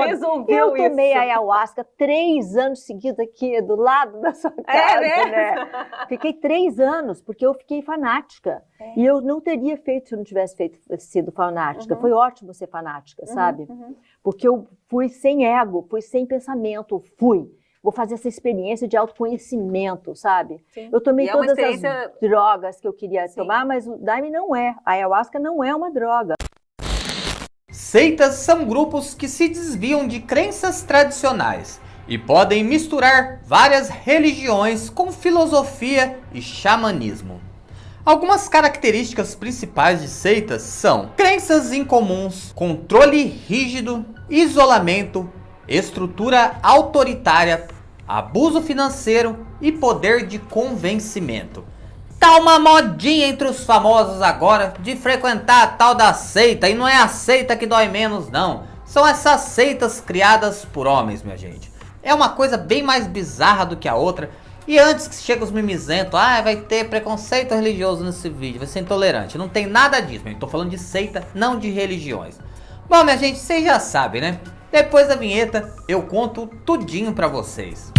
resolveu isso. Eu tomei ayahuasca 3 anos seguidos aqui do lado da sua casa, né? Fiquei 3 anos, porque eu fiquei fanática. E eu não teria feito se eu não tivesse sido fanática. Foi ótimo ser fanática, sabe? Porque eu fui sem ego, fui sem pensamento, vou fazer essa experiência de autoconhecimento, sabe? Sim. Eu tomei todas as drogas que eu queria tomar, mas o Daime não é. A ayahuasca não é uma droga. Seitas são grupos que se desviam de crenças tradicionais e podem misturar várias religiões com filosofia e xamanismo. Algumas características principais de seitas são crenças incomuns, controle rígido, isolamento, estrutura autoritária, abuso financeiro e poder de convencimento. Tá uma modinha entre os famosos agora de frequentar a tal da seita, e não é a seita que dói menos não, são essas seitas criadas por homens, minha gente. É uma coisa bem mais bizarra do que a outra. E antes que chegue os mimizentos, vai ter preconceito religioso nesse vídeo, vai ser intolerante. Não tem nada disso, eu tô falando de seita, não de religiões. Bom, minha gente, vocês já sabem, né? Depois da vinheta, eu conto tudinho pra vocês.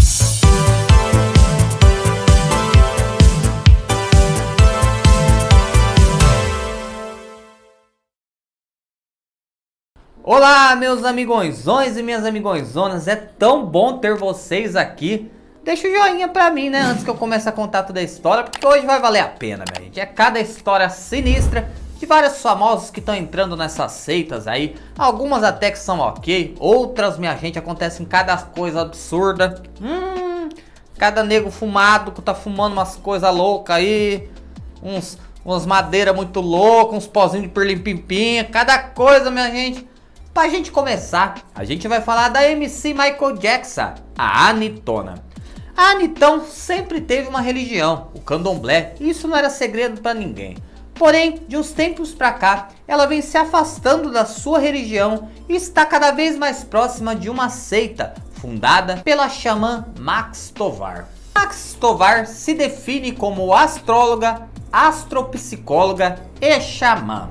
Olá, meus amigõezões e minhas amigõezonas, é tão bom ter vocês aqui. Deixa o joinha pra mim, né, antes que eu comece a contar toda a história, porque hoje vai valer a pena, minha gente. É cada história sinistra de vários famosos que estão entrando nessas seitas aí. Algumas até que são ok, outras, minha gente, acontecem cada coisa absurda. Cada nego fumado que tá fumando umas coisas loucas aí, umas madeiras muito loucas, uns pozinhos de pirlim-pim-pim, cada coisa, minha gente. Pra gente começar, a gente vai falar da MC Michael Jackson, a Anittona. A Anittão sempre teve uma religião, o candomblé, e isso não era segredo pra ninguém. Porém, de uns tempos pra cá, ela vem se afastando da sua religião e está cada vez mais próxima de uma seita, fundada pela xamã Max Tovar. Max Tovar se define como astróloga, astropsicóloga e xamã.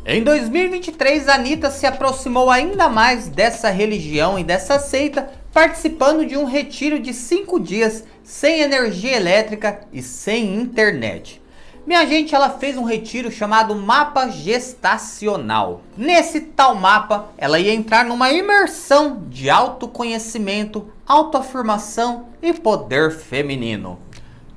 Em 2023, a Anitta se aproximou ainda mais dessa religião e dessa seita, participando de um retiro de 5 dias, sem energia elétrica e sem internet. Minha gente, ela fez um retiro chamado Mapa Gestacional. Nesse tal mapa, ela ia entrar numa imersão de autoconhecimento, autoafirmação e poder feminino.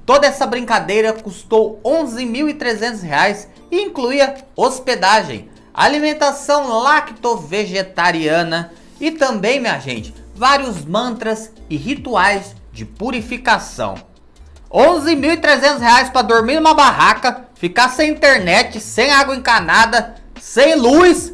Toda essa brincadeira custou R$ 11.300 e incluía hospedagem, alimentação lacto-vegetariana e também, minha gente, vários mantras e rituais de purificação. R$ 11.300 para dormir numa barraca, ficar sem internet, sem água encanada, sem luz.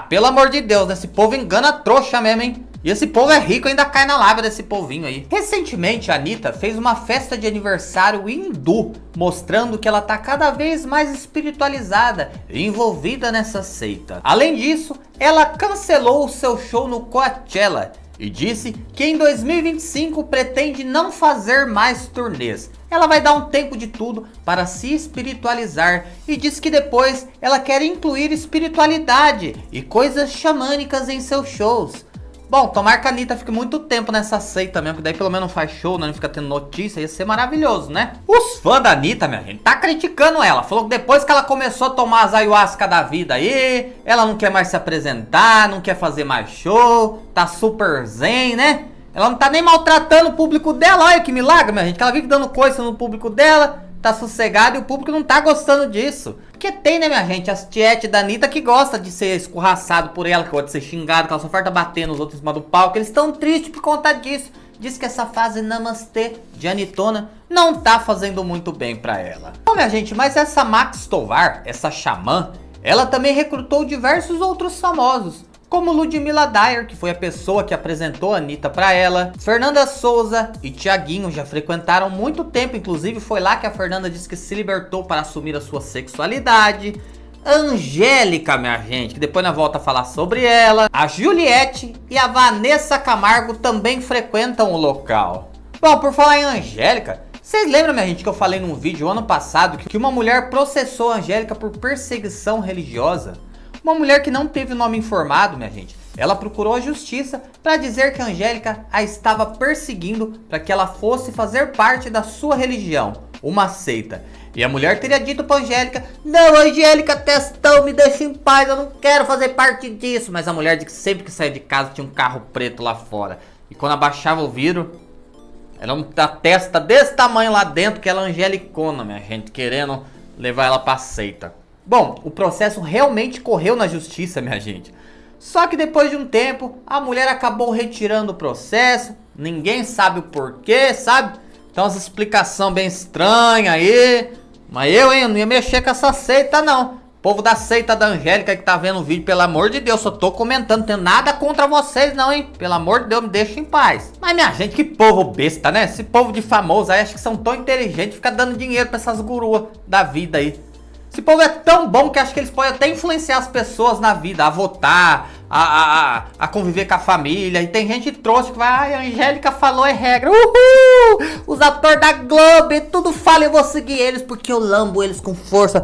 Pelo amor de Deus, esse povo engana trouxa mesmo, hein? E esse povo é rico, ainda cai na lábia desse povinho aí. Recentemente, a Anitta fez uma festa de aniversário hindu, mostrando que ela tá cada vez mais espiritualizada e envolvida nessa seita. Além disso, ela cancelou o seu show no Coachella e disse que em 2025 pretende não fazer mais turnês. Ela vai dar um tempo de tudo para se espiritualizar e diz que depois ela quer incluir espiritualidade e coisas xamânicas em seus shows. Bom, tomara que a Anitta fique muito tempo nessa seita mesmo, que daí pelo menos não faz show, não fica tendo notícia, ia ser maravilhoso, né? Os fãs da Anitta, minha gente, tá criticando ela. Falou que depois que ela começou a tomar as ayahuasca da vida aí, ela não quer mais se apresentar, não quer fazer mais show, tá super zen, né? Ela não tá nem maltratando o público dela, olha que milagre, minha gente, que ela vive dando coisa no público dela, tá sossegada e o público não tá gostando disso. Porque tem, né, minha gente, as tietes da Anitta que gosta de ser escorraçado por ela, que gosta de ser xingado, que ela só farta bater nos outros em cima do palco. Eles estão tristes por conta disso. Diz que essa fase namastê de Anittona não tá fazendo muito bem pra ela. Bom, minha gente, mas essa Max Tovar, essa xamã, ela também recrutou diversos outros famosos, como Ludmilla Dyer, que foi a pessoa que apresentou a Anitta pra ela. Fernanda Souza e Thiaguinho já frequentaram muito tempo, inclusive foi lá que a Fernanda disse que se libertou para assumir a sua sexualidade. Angélica, minha gente, que depois nós volta a falar sobre ela. A Juliette e a Vanessa Camargo também frequentam o local. Bom, por falar em Angélica, vocês lembram, minha gente, que eu falei num vídeo ano passado que uma mulher processou a Angélica por perseguição religiosa? Uma mulher que não teve o nome informado, minha gente, ela procurou a justiça para dizer que a Angélica a estava perseguindo para que ela fosse fazer parte da sua religião, uma seita. E a mulher teria dito para Angélica: não, Angélica, textão, me deixa em paz, eu não quero fazer parte disso. Mas a mulher disse que sempre que saía de casa tinha um carro preto lá fora. E quando abaixava o vidro, era uma testa desse tamanho lá dentro, que ela é angelicona, minha gente, querendo levar ela pra seita. Bom, o processo realmente correu na justiça, minha gente. Só que depois de um tempo, a mulher acabou retirando o processo. Ninguém sabe o porquê, sabe? Então essa explicação bem estranha aí. Mas eu não ia mexer com essa seita não. O povo da seita da Angélica que tá vendo o vídeo, pelo amor de Deus, só tô comentando, não tenho nada contra vocês não, hein? Pelo amor de Deus, me deixa em paz. Mas minha gente, que povo besta, né? Esse povo de famoso aí, acho que são tão inteligentes, fica dando dinheiro pra essas guruas da vida aí. Esse povo é tão bom que acho que eles podem até influenciar as pessoas na vida, a votar, a conviver com a família. E tem gente trouxa que vai: ai, a Angélica falou é regra. Uhul! Os atores da Globo, tudo fala, eu vou seguir eles porque eu lambo eles com força.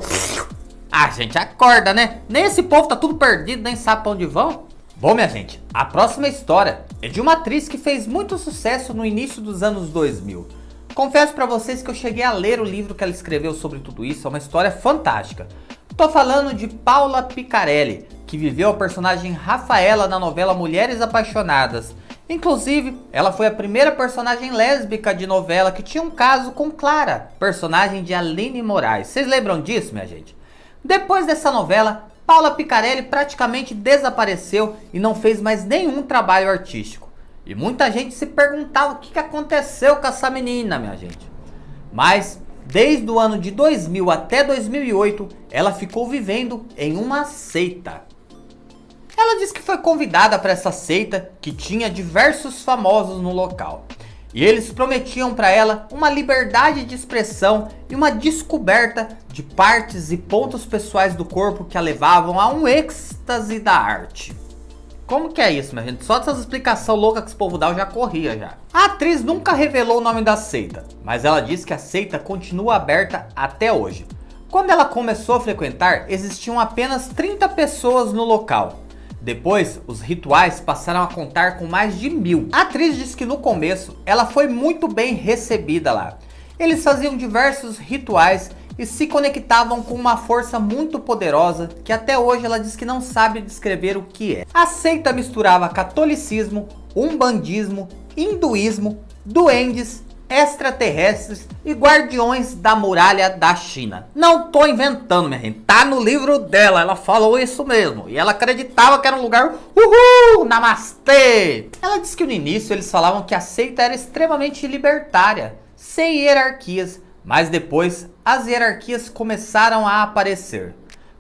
Ah, gente, acorda, né? Nem esse povo tá tudo perdido, nem sabe pra onde vão. Bom, minha gente, a próxima história é de uma atriz que fez muito sucesso no início dos anos 2000. Confesso pra vocês que eu cheguei a ler o livro que ela escreveu sobre tudo isso, é uma história fantástica. Tô falando de Paula Picarelli, que viveu a personagem Rafaela na novela Mulheres Apaixonadas. Inclusive, ela foi a primeira personagem lésbica de novela que tinha um caso com Clara, personagem de Aline Moraes. Vocês lembram disso, minha gente? Depois dessa novela, Paula Picarelli praticamente desapareceu e não fez mais nenhum trabalho artístico. E muita gente se perguntava o que aconteceu com essa menina, minha gente. Mas, desde o ano de 2000 até 2008, ela ficou vivendo em uma seita. Ela disse que foi convidada para essa seita que tinha diversos famosos no local. E eles prometiam para ela uma liberdade de expressão e uma descoberta de partes e pontos pessoais do corpo que a levavam a um êxtase da arte. Como que é isso, minha gente? Só dessas explicações loucas que esse povo dá eu já corria já. A atriz nunca revelou o nome da seita, mas ela disse que a seita continua aberta até hoje. Quando ela começou a frequentar, existiam apenas 30 pessoas no local. Depois, os rituais passaram a contar com mais de 1000. A atriz disse que no começo, ela foi muito bem recebida lá. Eles faziam diversos rituais e se conectavam com uma força muito poderosa que até hoje ela diz que não sabe descrever o que é. A seita misturava catolicismo, umbandismo, hinduísmo, duendes, extraterrestres e guardiões da muralha da China. Não tô inventando, minha gente, tá no livro dela, ela falou isso mesmo. E ela acreditava que era um lugar, uhul, namastê. Ela disse que no início eles falavam que a seita era extremamente libertária, sem hierarquias. Mas depois, as hierarquias começaram a aparecer.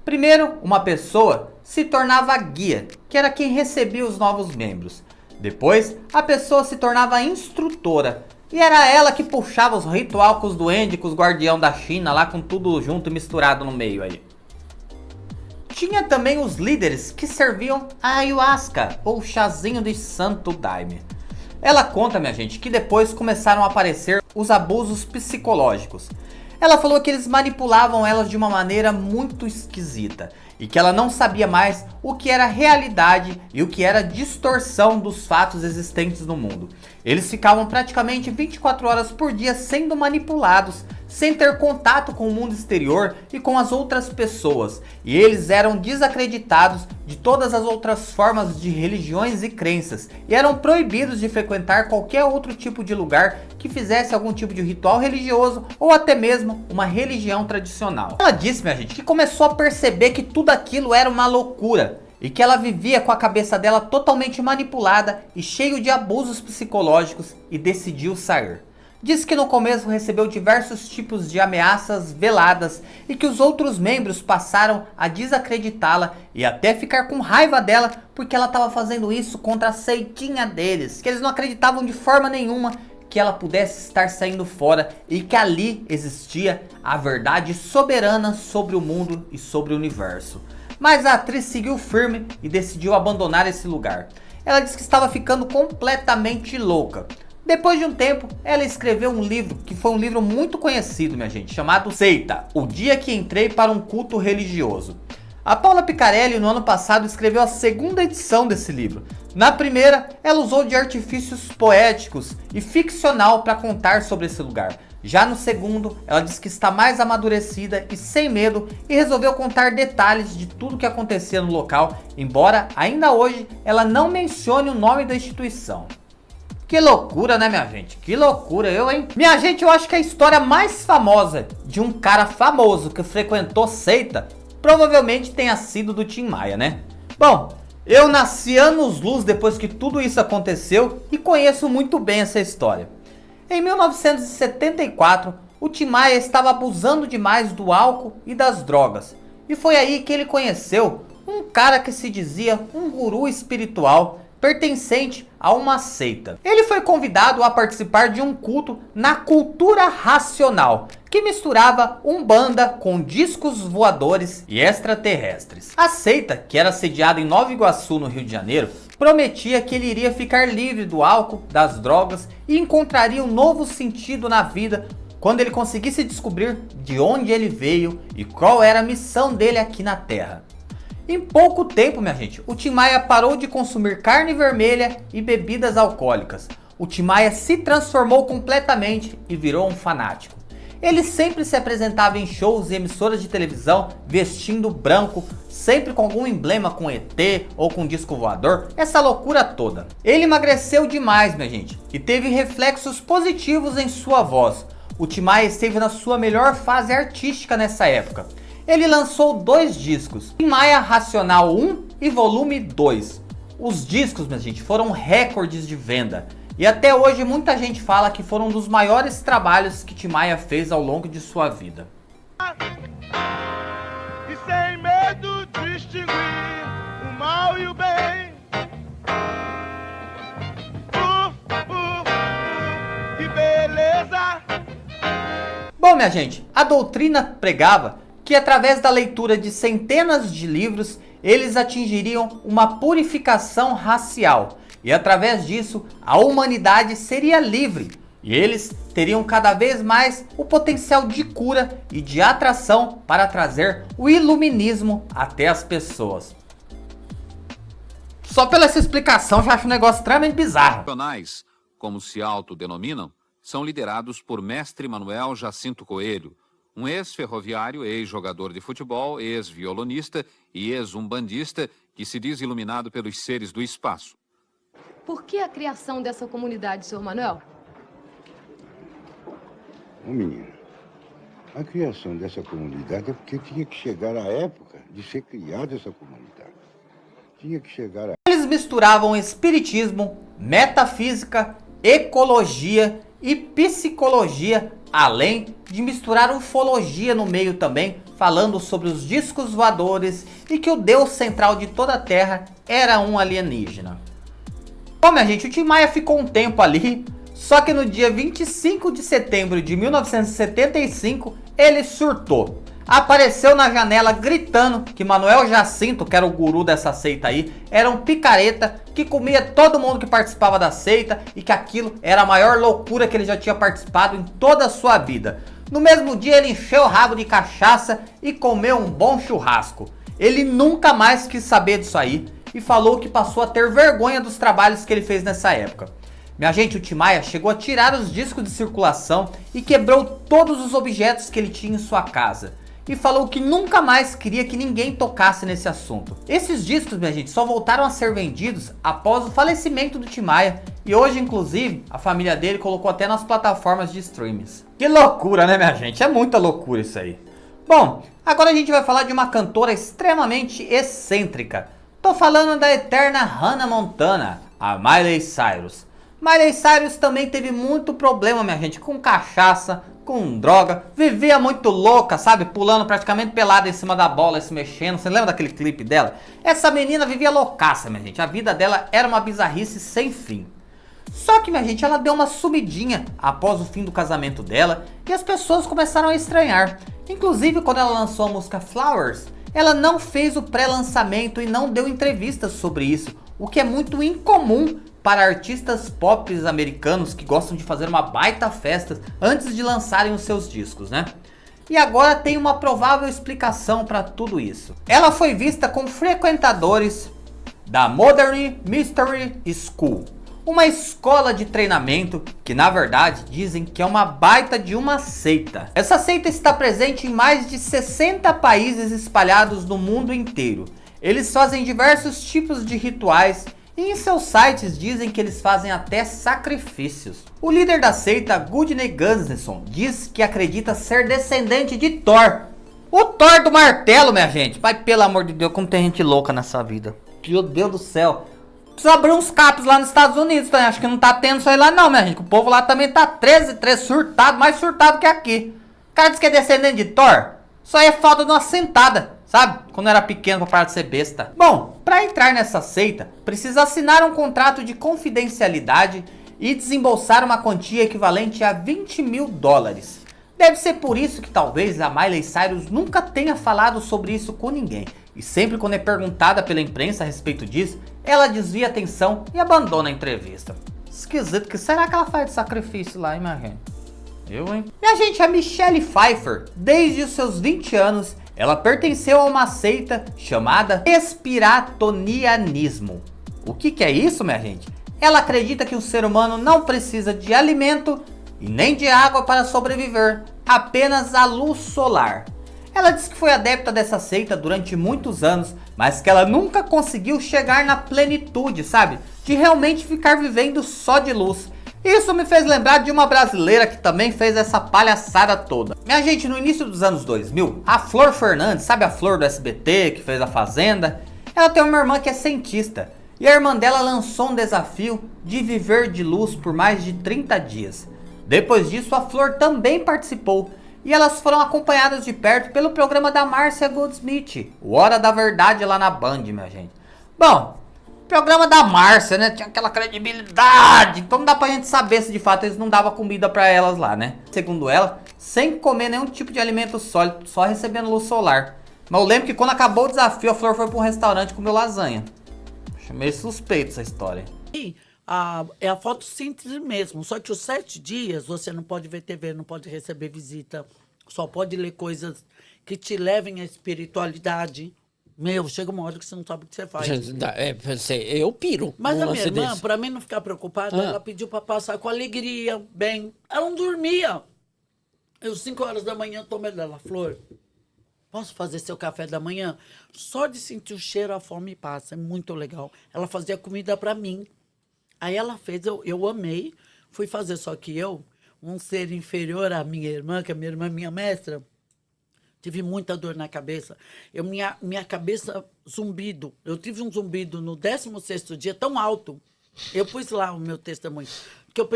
Primeiro, uma pessoa se tornava guia, que era quem recebia os novos membros. Depois, a pessoa se tornava instrutora, e era ela que puxava os rituais com os duendes, com os guardião da China, lá com tudo junto e misturado no meio aí. Tinha também os líderes que serviam a ayahuasca, ou chazinho de santo daime. Ela conta, minha gente, que depois começaram a aparecer os abusos psicológicos. Ela falou que eles manipulavam elas de uma maneira muito esquisita e que ela não sabia mais o que era realidade e o que era distorção dos fatos existentes no mundo. Eles ficavam praticamente 24 horas por dia sendo manipulados, sem ter contato com o mundo exterior e com as outras pessoas. E eles eram desacreditados de todas as outras formas de religiões e crenças. E eram proibidos de frequentar qualquer outro tipo de lugar que fizesse algum tipo de ritual religioso ou até mesmo uma religião tradicional. Ela disse, minha gente, que começou a perceber que tudo aquilo era uma loucura. E que ela vivia com a cabeça dela totalmente manipulada e cheio de abusos psicológicos e decidiu sair. Diz que no começo recebeu diversos tipos de ameaças veladas e que os outros membros passaram a desacreditá-la e até ficar com raiva dela porque ela estava fazendo isso contra a seitinha deles, que eles não acreditavam de forma nenhuma que ela pudesse estar saindo fora e que ali existia a verdade soberana sobre o mundo e sobre o universo. Mas a atriz seguiu firme e decidiu abandonar esse lugar. Ela disse que estava ficando completamente louca. Depois de um tempo, ela escreveu um livro, que foi um livro muito conhecido, minha gente, chamado Seita, o dia que entrei para um culto religioso. A Paula Picarelli, no ano passado, escreveu a segunda edição desse livro. Na primeira, ela usou de artifícios poéticos e ficcional para contar sobre esse lugar. Já no segundo, ela diz que está mais amadurecida e sem medo e resolveu contar detalhes de tudo que acontecia no local, embora ainda hoje ela não mencione o nome da instituição. Que loucura, né, minha gente? Que loucura, hein? Minha gente, eu acho que a história mais famosa de um cara famoso que frequentou seita provavelmente tenha sido do Tim Maia, né? Bom, eu nasci anos-luz depois que tudo isso aconteceu e conheço muito bem essa história. Em 1974, o Tim Maia estava abusando demais do álcool e das drogas. E foi aí que ele conheceu um cara que se dizia um guru espiritual pertencente a uma seita. Ele foi convidado a participar de um culto na cultura racional, que misturava umbanda com discos voadores e extraterrestres. A seita, que era sediada em Nova Iguaçu, no Rio de Janeiro, prometia que ele iria ficar livre do álcool, das drogas e encontraria um novo sentido na vida quando ele conseguisse descobrir de onde ele veio e qual era a missão dele aqui na Terra. Em pouco tempo, minha gente, o Tim Maia parou de consumir carne vermelha e bebidas alcoólicas. O Tim Maia se transformou completamente e virou um fanático. Ele sempre se apresentava em shows e emissoras de televisão vestindo branco, sempre com algum emblema com ET ou com disco voador, essa loucura toda. Ele emagreceu demais, minha gente, e teve reflexos positivos em sua voz. O Tim Maia esteve na sua melhor fase artística nessa época. Ele lançou 2 discos, Tim Maia Racional 1 e Volume 2. Os discos, minha gente, foram recordes de venda. E até hoje muita gente fala que foram um dos maiores trabalhos que Tim Maia fez ao longo de sua vida. E sem medo distinguir o mal e o bem. Que beleza! Bom, minha gente, a doutrina pregava que através da leitura de centenas de livros, eles atingiriam uma purificação racial. E através disso, a humanidade seria livre. E eles teriam cada vez mais o potencial de cura e de atração para trazer o iluminismo até as pessoas. Só pela essa explicação já acho um negócio extremamente bizarro. Profissionais, como se autodenominam, são liderados por Mestre Manuel Jacinto Coelho, um ex-ferroviário, ex-jogador de futebol, ex-violonista e ex-umbandista que se diz iluminado pelos seres do espaço. Por que a criação dessa comunidade, Sr. Manuel? Ô menina, a criação dessa comunidade é porque tinha que chegar a época de ser criada essa comunidade. Tinha que chegar a... Eles misturavam espiritismo, metafísica, ecologia e psicologia, além de misturar ufologia no meio também, falando sobre os discos voadores e que o Deus central de toda a Terra era um alienígena. Bom, minha gente, o Tim Maia ficou um tempo ali, só que no dia 25 de setembro de 1975, ele surtou. Apareceu na janela gritando que Manuel Jacinto, que era o guru dessa seita aí, era um picareta que comia todo mundo que participava da seita e que aquilo era a maior loucura que ele já tinha participado em toda a sua vida. No mesmo dia ele encheu o rabo de cachaça e comeu um bom churrasco. Ele nunca mais quis saber disso aí e falou que passou a ter vergonha dos trabalhos que ele fez nessa época. Minha gente, o Tim Maia chegou a tirar os discos de circulação e quebrou todos os objetos que ele tinha em sua casa. E falou que nunca mais queria que ninguém tocasse nesse assunto. Esses discos, minha gente, só voltaram a ser vendidos após o falecimento do Tim Maia. E hoje, inclusive, a família dele colocou até nas plataformas de streams. Que loucura, né, minha gente? É muita loucura isso aí. Bom, agora a gente vai falar de uma cantora extremamente excêntrica. Tô falando da eterna Hannah Montana, a Miley Cyrus. Miley Cyrus também teve muito problema, minha gente, com cachaça, com droga, vivia muito louca, sabe, pulando praticamente pelada em cima da bola, se mexendo. Você lembra daquele clipe dela? Essa menina vivia loucaça, minha gente, a vida dela era uma bizarrice sem fim. Só que, minha gente, ela deu uma sumidinha após o fim do casamento dela e as pessoas começaram a estranhar. Inclusive, quando ela lançou a música Flowers, ela não fez o pré-lançamento e não deu entrevistas sobre isso, o que é muito incomum para artistas pop americanos que gostam de fazer uma baita festa antes de lançarem os seus discos, né? e agora tem uma provável explicação para tudo isso. Ela foi vista com frequentadores da Modern Mystery School, uma escola de treinamento que na verdade dizem que é uma baita de uma seita. Essa seita está presente em mais de 60 países espalhados no mundo inteiro. Eles fazem diversos tipos de rituais e em seus sites dizem que eles fazem até sacrifícios. O líder da seita, Gudny Gunsson, diz que acredita ser descendente de Thor. O Thor do martelo, minha gente. Pai, pelo amor de Deus, como tem gente louca nessa vida. Meu Deus do céu. Precisa abrir uns CAPs lá nos Estados Unidos, tá? Acho que não tá tendo isso aí lá não, minha gente. O povo lá também tá 13 surtado, mais surtado que aqui. O cara diz que é descendente de Thor. Isso aí é falta de uma sentada, sabe? Quando era pequeno pra parar de ser besta. Bom, pra entrar nessa seita, precisa assinar um contrato de confidencialidade e desembolsar uma quantia equivalente a 20 mil dólares. Deve ser por isso que talvez a Miley Cyrus nunca tenha falado sobre isso com ninguém. E sempre quando é perguntada pela imprensa a respeito disso, ela desvia a atenção e abandona a entrevista. Esquisito, que será que ela faz de sacrifício lá, hein, minha gente? Eu, hein? Minha gente, a Michelle Pfeiffer, desde os seus 20 anos, ela pertenceu a uma seita chamada Espiratonianismo. O que é isso, minha gente? Ela acredita que o ser humano não precisa de alimento e nem de água para sobreviver, apenas a luz solar. Ela diz que foi adepta dessa seita durante muitos anos, mas que ela nunca conseguiu chegar na plenitude, sabe? De realmente ficar vivendo só de luz. Isso me fez lembrar de uma brasileira que também fez essa palhaçada toda. Minha gente, no início dos anos 2000, a Flor Fernandes, sabe a Flor do SBT que fez a Fazenda? Ela tem uma irmã que é cientista. E a irmã dela lançou um desafio de viver de luz por mais de 30 dias. Depois disso, a Flor também participou. E elas foram acompanhadas de perto pelo programa da Márcia Goldsmith, o Hora da Verdade lá na Band, minha gente. Bom, programa da Márcia, né? Tinha aquela credibilidade. Então não dá pra gente saber se de fato eles não davam comida pra elas lá, né? Segundo ela, sem comer nenhum tipo de alimento sólido, só recebendo luz solar. Mas eu lembro que quando acabou o desafio, a Flor foi pra um restaurante comer lasanha. Achei meio suspeito essa história. É a fotossíntese mesmo, só que os 7 dias você não pode ver TV, não pode receber visita, só pode ler coisas que te levem à espiritualidade. Meu, chega uma hora que você não sabe o que você faz. Eu piro. Mas a minha irmã, para mim não ficar preocupada, ela pediu para passar com alegria, bem. Ela não dormia. Eu, 5 horas da manhã, tomei dela, Flor, posso fazer seu café da manhã? Só de sentir o cheiro, a fome passa, é muito legal. Ela fazia comida para mim. Aí ela fez, eu amei, fui fazer, só que eu, um ser inferior à minha irmã, que a minha irmã é minha mestra, tive muita dor na cabeça. Minha cabeça zumbido, eu tive um zumbido no 16º dia, tão alto, eu pus lá o meu testemunho, que eu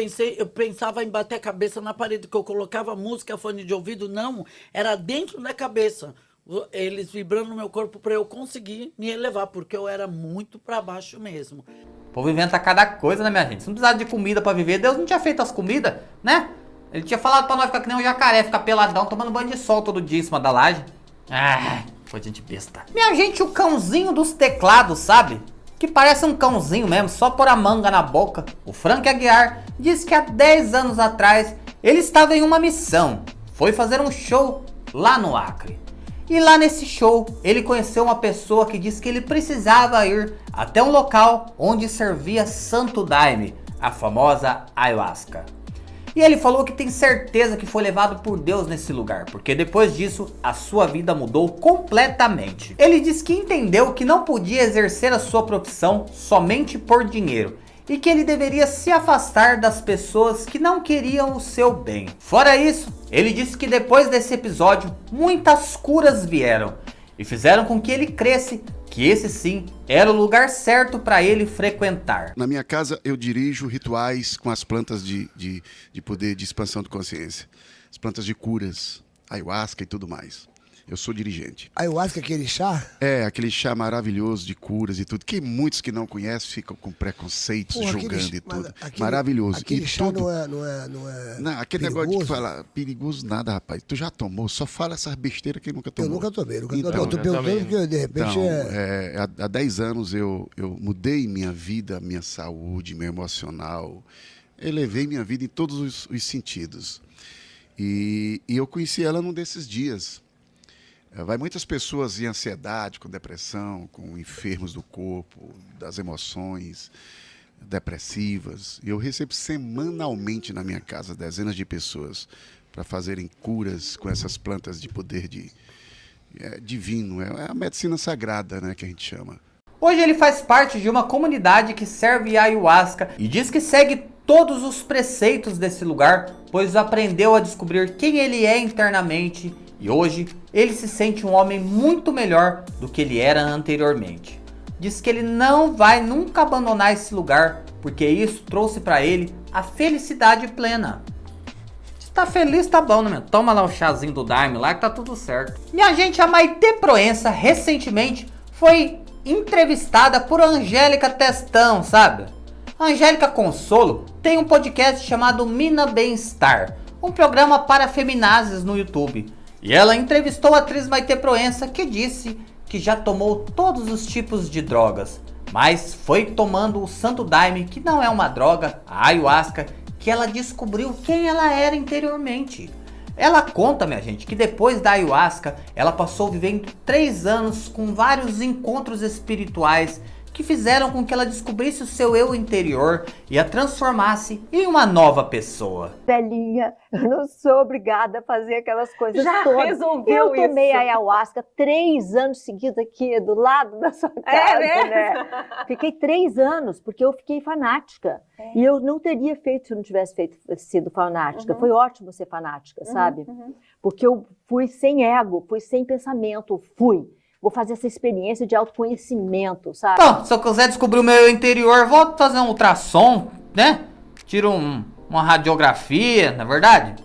pensava em bater a cabeça na parede, que eu colocava música, fone de ouvido, não, era dentro da cabeça. Eles vibrando no meu corpo para eu conseguir me elevar, porque eu era muito para baixo mesmo. O povo inventa cada coisa, né, minha gente? Se não precisava de comida pra viver, Deus não tinha feito as comidas, né? Ele tinha falado pra nós ficar que nem um jacaré, ficar peladão, tomando banho de sol todo dia em cima da laje. Ah, foi gente besta. Minha gente, o cãozinho dos teclados, sabe? Que parece um cãozinho mesmo, só pôr a manga na boca. O Frank Aguiar disse que há 10 anos atrás ele estava em uma missão. Foi fazer um show lá no Acre. E lá nesse show, ele conheceu uma pessoa que disse que ele precisava ir até um local onde servia Santo Daime, a famosa ayahuasca. E ele falou que tem certeza que foi levado por Deus nesse lugar, porque depois disso, a sua vida mudou completamente. Ele disse que entendeu que não podia exercer a sua profissão somente por dinheiro, e que ele deveria se afastar das pessoas que não queriam o seu bem. Fora isso, ele disse que depois desse episódio, muitas curas vieram e fizeram com que ele cresce que esse sim era o lugar certo para ele frequentar. Na minha casa eu dirijo rituais com as plantas de poder de expansão de consciência, as plantas de curas, ayahuasca e tudo mais. Eu sou dirigente. Ayahuasca, aquele chá? É, aquele chá maravilhoso de curas e tudo, que muitos que não conhecem ficam com preconceitos, julgando e tudo. Maravilhoso. Aquele chá tudo... não é Não, aquele perigoso? negócio de falar perigoso nada, rapaz. Tu já tomou? Só fala essas besteiras que nunca tomou. Eu nunca tomei. Então, Eu tô perguntando porque de repente há 10 anos eu mudei minha vida, minha saúde, meu emocional. Elevei minha vida em todos os sentidos. E eu conheci ela num desses dias. Vai muitas pessoas em ansiedade, com depressão, com enfermos do corpo, das emoções, depressivas. E eu recebo semanalmente na minha casa dezenas de pessoas para fazerem curas com essas plantas de poder divino. É a medicina sagrada, né, que a gente chama. Hoje ele faz parte de uma comunidade que serve ayahuasca e diz que segue todos os preceitos desse lugar, pois aprendeu a descobrir quem ele é internamente e hoje ele se sente um homem muito melhor do que ele era anteriormente. Diz que ele não vai nunca abandonar esse lugar, porque isso trouxe para ele a felicidade plena. Se tá feliz, tá bom, né, meu? Toma lá o chazinho do Daime lá que tá tudo certo. Minha gente, a Maitê Proença recentemente foi entrevistada por Angélica Testão, sabe? A Angélica Consolo tem um podcast chamado Mina Bem-Estar, um programa para feminazes no YouTube. E ela entrevistou a atriz Maitê Proença, que disse que já tomou todos os tipos de drogas, mas foi tomando o Santo Daime, que não é uma droga, a ayahuasca, que ela descobriu quem ela era interiormente. Ela conta, minha gente, que depois da ayahuasca, ela passou vivendo 3 anos com vários encontros espirituais que fizeram com que ela descobrisse o seu eu interior e a transformasse em uma nova pessoa. Velhinha, eu não sou obrigada a fazer aquelas coisas Já todas. resolveu Eu tomei isso. ayahuasca 3 anos seguidos aqui do lado da sua casa, né? Fiquei 3 anos, porque eu fiquei fanática. E eu não teria feito se eu não tivesse sido fanática. Foi ótimo ser fanática, sabe? Porque eu fui sem ego, fui sem pensamento, Vou fazer essa experiência de autoconhecimento, sabe? Bom, se eu quiser descobrir o meu eu interior, vou fazer um ultrassom, né? Tiro uma radiografia, na verdade?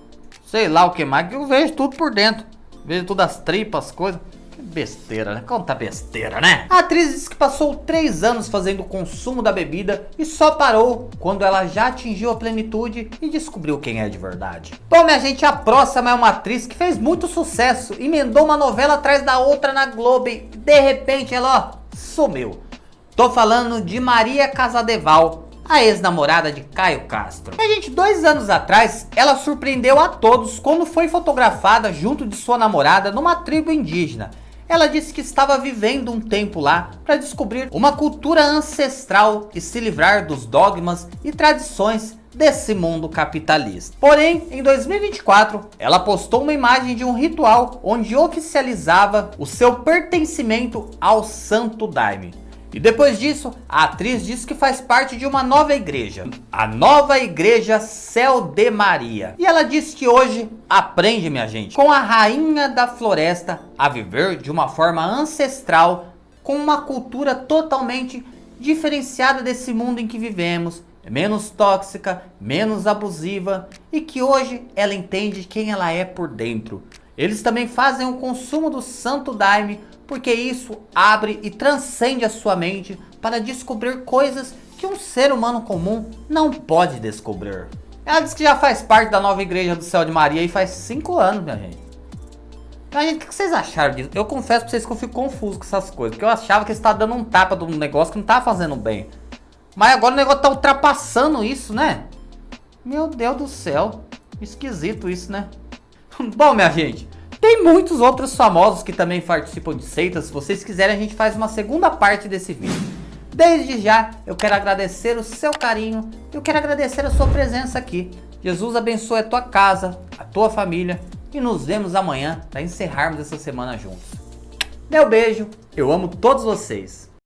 Sei lá o que mais, que eu vejo tudo por dentro. Vejo todas as tripas, as coisas. Besteira, né? Conta besteira, né? A atriz disse que passou 3 anos fazendo o consumo da bebida e só parou quando ela já atingiu a plenitude e descobriu quem é de verdade. Bom, minha gente, a próxima é uma atriz que fez muito sucesso, emendou uma novela atrás da outra na Globo e de repente ela, ó, sumiu. Tô falando de Maria Casadeval, a ex-namorada de Caio Castro. A gente, 2 anos atrás, ela surpreendeu a todos quando foi fotografada junto de sua namorada numa tribo indígena. Ela disse que estava vivendo um tempo lá para descobrir uma cultura ancestral e se livrar dos dogmas e tradições desse mundo capitalista. Porém, em 2024, ela postou uma imagem de um ritual onde oficializava o seu pertencimento ao Santo Daime. E depois disso, a atriz disse que faz parte de uma nova igreja, a Nova Igreja Céu de Maria. E ela disse que hoje aprende, minha gente, com a rainha da floresta a viver de uma forma ancestral, com uma cultura totalmente diferenciada desse mundo em que vivemos, menos tóxica, menos abusiva, e que hoje ela entende quem ela é por dentro. Eles também fazem o consumo do Santo Daime, porque isso abre e transcende a sua mente para descobrir coisas que um ser humano comum não pode descobrir. Ela diz que já faz parte da Nova Igreja do Céu de Maria e faz 5 anos, minha gente. Mas, gente, o que vocês acharam disso? Eu confesso pra vocês que eu fico confuso com essas coisas, porque eu achava que eles estavam dando um tapa de um negócio que não tava fazendo bem. Mas agora o negócio tá ultrapassando isso, né? Meu Deus do céu, esquisito isso, né? Bom, minha gente, tem muitos outros famosos que também participam de seitas. Se vocês quiserem, a gente faz uma segunda parte desse vídeo. Desde já, eu quero agradecer o seu carinho. Eu quero agradecer a sua presença aqui. Jesus abençoe a tua casa, a tua família. E nos vemos amanhã para encerrarmos essa semana juntos. Meu beijo, eu amo todos vocês.